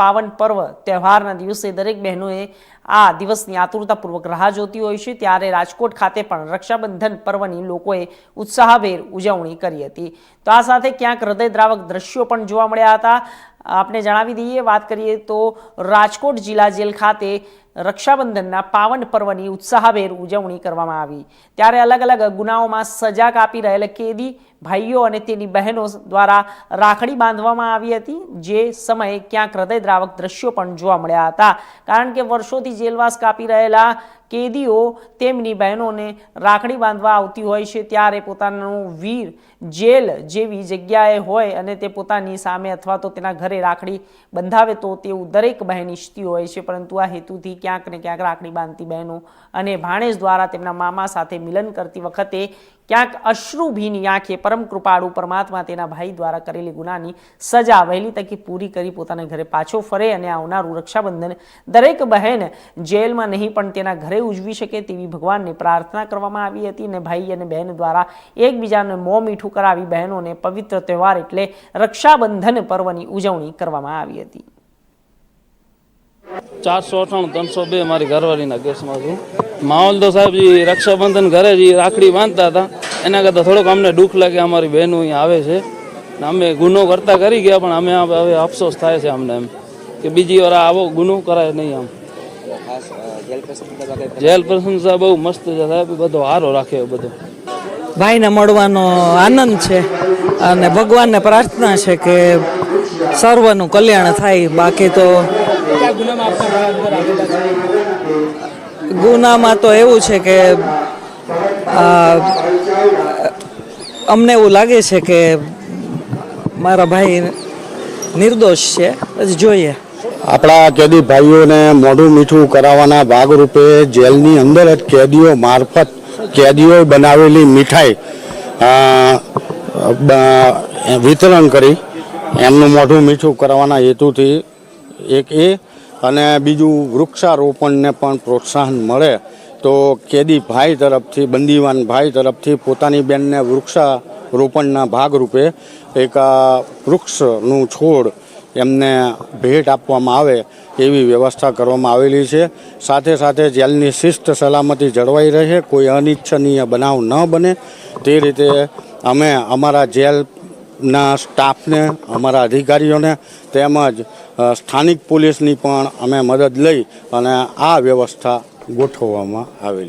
પાવન પર્વ તહેવારના દિવસે દરેક બહેનોએ આ દિવસની આતુરતાપૂર્વક રાહ જોતી હોય છે। ત્યારે રાજકોટ ખાતે પણ રક્ષાબંધન પર્વની લોકોએ ઉત્સાહભેર ઉજવણી કરી હતી। તો આ સાથે ક્યાંક હૃદયદ્રાવક દ્રશ્યો પણ જોવા મળ્યા હતા। આપને જણાવી દઈએ, વાત કરીએ તો રાજકોટ જિલ્લા જેલ ખાતે રક્ષાબંધનના પાવન પર્વની ઉત્સાહભેર ઉજવણી કરવામાં આવી। ત્યારે અલગ અલગ ગુનાઓમાં સજા કાપી રહેલ કેદી ભાઈઓ અને તેની બહેનો દ્વારા રાખડી બાંધવામાં આવી હતી। જે સમયે ક્યાંક હૃદયદ્રાવક દ્રશ્યો પણ જોવા મળ્યા હતા, કારણ કે વર્ષોથી જેલવાસ કાપી રહેલા કેદીઓ તેમની બહેનોને રાખડી બાંધવા આવતી હોય છે। ત્યારે પોતાનું વીર જેલ જેવી જગ્યાએ હોય અને તે પોતાની સામે અથવા તો તેના ઘરે રાખડી બંધાવે તો તેવું દરેક બહેન ઈચ્છતી હોય છે, પરંતુ આ હેતુથી ક્યાંક ને ક્યાંક રાખડી બાંધતી બહેનો અને ભાણેજ દ્વારા તેમના મામા સાથે મિલન કરતી વખતે ક્યાંક અશ્રુભીની આંખે પરમ કૃપાળુ પરમાત્મા તેના ભાઈ દ્વારા કરેલી ગુનાની સજા વહેલી તકે પૂરી કરી પોતાના ઘરે પાછો ફરે અને આવનારું રક્ષાબંધન દરેક બહેન જેલમાં નહીં પણ તેના ઘરે ઉજવી શકે તેવી ભગવાનને પ્રાર્થના કરવામાં આવી હતી। અને ભાઈ અને બહેન દ્વારા એકબીજાને મોં મીઠું કરાવી બહેનોને પવિત્ર તહેવાર એટલે રક્ષાબંધન પર્વની ઉજવણી કરવામાં આવી હતી। 498 302 મારી ઘરવાળીના કેસમાં છું। માહોલ તો સાહેબ જી રક્ષાબંધન ઘરે જ રાખડી બાંધતા હતા, એના કરતાં થોડોક અમને દુઃખ લાગે અમારી બહેનો અહીંયા આવે છે ને અમે ગુનો કરતા કરી ગયા, પણ અમે હવે અફસોસ થાય છે અમને એમ કે બીજી વાર આવો ગુનો કરાય નહીં। આમ જેલ પ્રશંસા બહુ મસ્ત છે સાહેબ, બધો સારો રાખે બધો। ભાઈને મળવાનો આનંદ છે અને ભગવાનને પ્રાર્થના છે કે સર્વનું કલ્યાણ થાય। બાકી તો ગુનામાં તો એવું છે કે અમને એવું લાગે છે કે મારા ભાઈ નિર્દોષ છે, પછી જોઈએ। આપણા કેદી ભાઈઓને મોઢું મીઠું કરાવવાના ભાગરૂપે જેલની અંદર જ કેદીઓ મારફત કેદીઓ બનાવેલી મીઠાઈ વિતરણ કરી એમનું મોઢું મીઠું કરાવવાના હેતુથી એક એ, અને બીજું વૃક્ષારોપણને પણ પ્રોત્સાહન મળે તો કેદી ભાઈ તરફથી, બંદીવાન ભાઈ તરફથી પોતાની બેનને વૃક્ષારોપણના ભાગરૂપે એક વૃક્ષનું છોડ એમને ભેટ આપવામાં આવે એવી વ્યવસ્થા કરવામાં આવેલી છે। સાથે સાથે જેલની શિસ્ત સલામતી જળવાઈ રહે, કોઈ અનિચ્છનીય બનાવ ન બને તે રીતે અમે અમારા જેલના સ્ટાફને, અમારા અધિકારીઓને તેમજ સ્થાનિક પોલીસની પણ અમે મદદ લઈ અને આ વ્યવસ્થા ગોઠવવામાં આવેલી।